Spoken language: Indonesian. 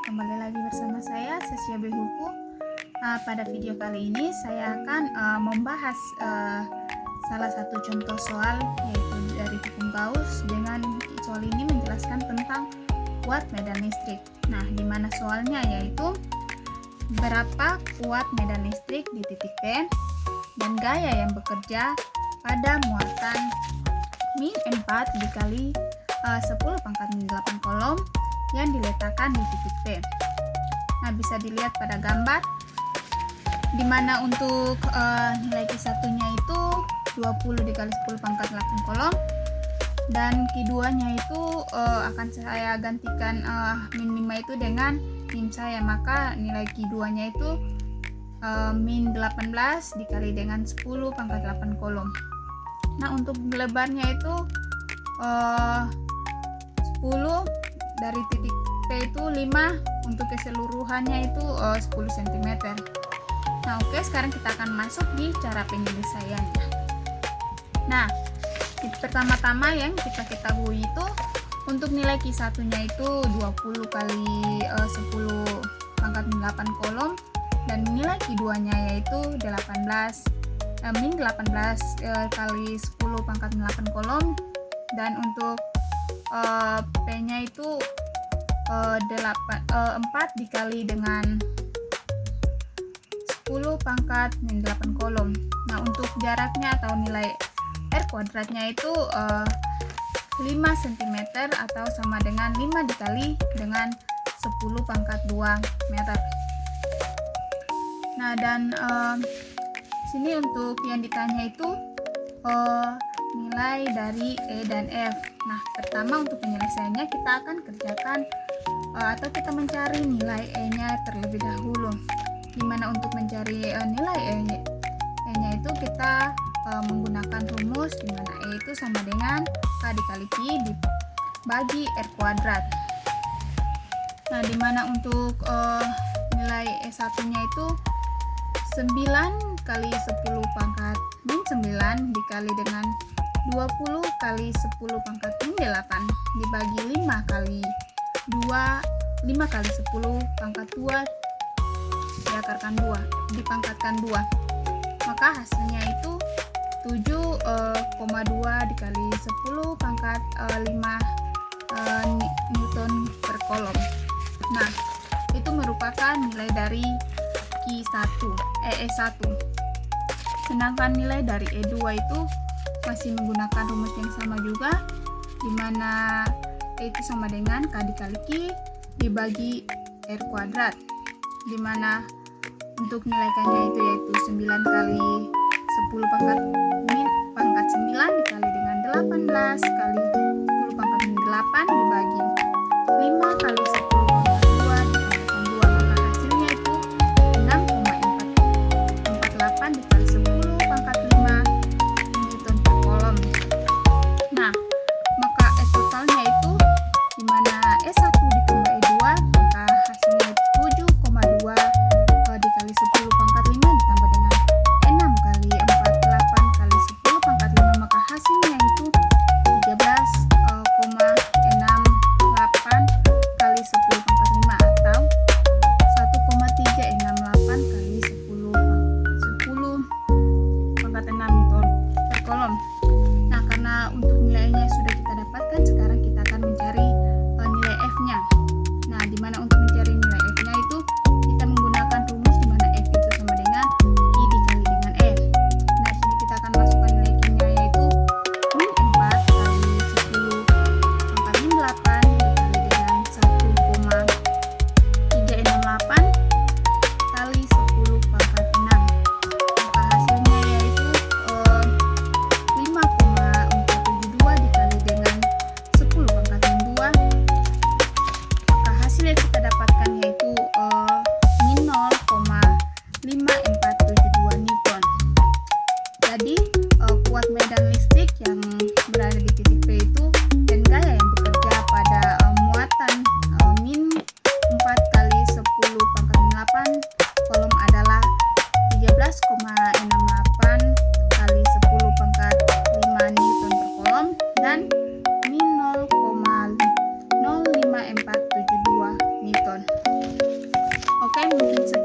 kembali lagi bersama saya, Sasya Behuku. Pada video kali ini saya akan membahas salah satu contoh soal, yaitu dari Tikung Gauss. Dengan soal ini menjelaskan tentang kuat medan listrik. Nah, di mana soalnya yaitu berapa kuat medan listrik di titik P dan gaya yang bekerja pada muatan min 4 dikali 10 pangkat min 8 kolom yang diletakkan di titik P. Nah, bisa dilihat pada gambar di mana untuk nilai Q1-nya itu 20 dikali 10 pangkat 8 kolom, dan Q2 nya itu akan saya gantikan min 5 itu dengan min saya, maka nilai Q2 nya itu min 18 dikali dengan 10 pangkat 8 kolom. Nah, untuk lebarnya itu 10 dari titik P itu 5, untuk keseluruhannya itu 10 cm. Nah, oke, sekarang kita akan masuk di cara penyelesaiannya. Nah, pertama-tama yang kita ketahui itu untuk nilai Q1-nya itu 20 kali 10 pangkat 8 kolom, dan nilai Q2-nya yaitu min 18 kali 10 pangkat 8 kolom, dan untuk P-nya itu 4 dikali dengan 10 pangkat min 8 kolom. Nah, untuk jaraknya atau nilai R kuadratnya itu 5 cm atau sama dengan 5 dikali dengan 10 pangkat 2 meter. Nah, dan sini untuk yang ditanya itu nilai dari E dan F. Nah, pertama untuk penyelesaiannya kita akan kerjakan atau kita mencari nilai E-nya terlebih dahulu. Dimana untuk mencari nilai E-nya itu kita menggunakan rumus dimana E itu sama dengan K dikali Q dibagi R kuadrat. Nah, dimana untuk nilai E1-nya itu 9 kali 10 pangkat min 9 dikali dengan 20 kali 10 pangkat min 8 dibagi 5 kali 10 pangkat 2 diakarkan 2 dipangkatkan 2, maka hasilnya itu 7,2 dikali 10 pangkat 5 Newton per kolom. Nah, itu merupakan nilai dari E1. Sedangkan nilai dari E2 itu masih menggunakan rumus yang sama juga, dimana E itu sama dengan K dikali Q dibagi R kuadrat, dimana untuk nilai K-nya itu yaitu 9 kali 10 pangkat min pangkat 9 dikali dengan 18 kali 10 pangkat min 8 dibagi 5 kali 10 pangkat 2 dikalikan 2, maka hasilnya itu 6,448 dikali 10 pangkat 5 Newton per kolom. Nah, maka E totalnya itu dimana E1 ditambah E2, maka hasilnya 7,2 dikali 10 pangkat 5 ditambah dengan 6 kali 48 kali 10 pangkat 5, maka hasilnya itu 13,68 kali 10 mungkin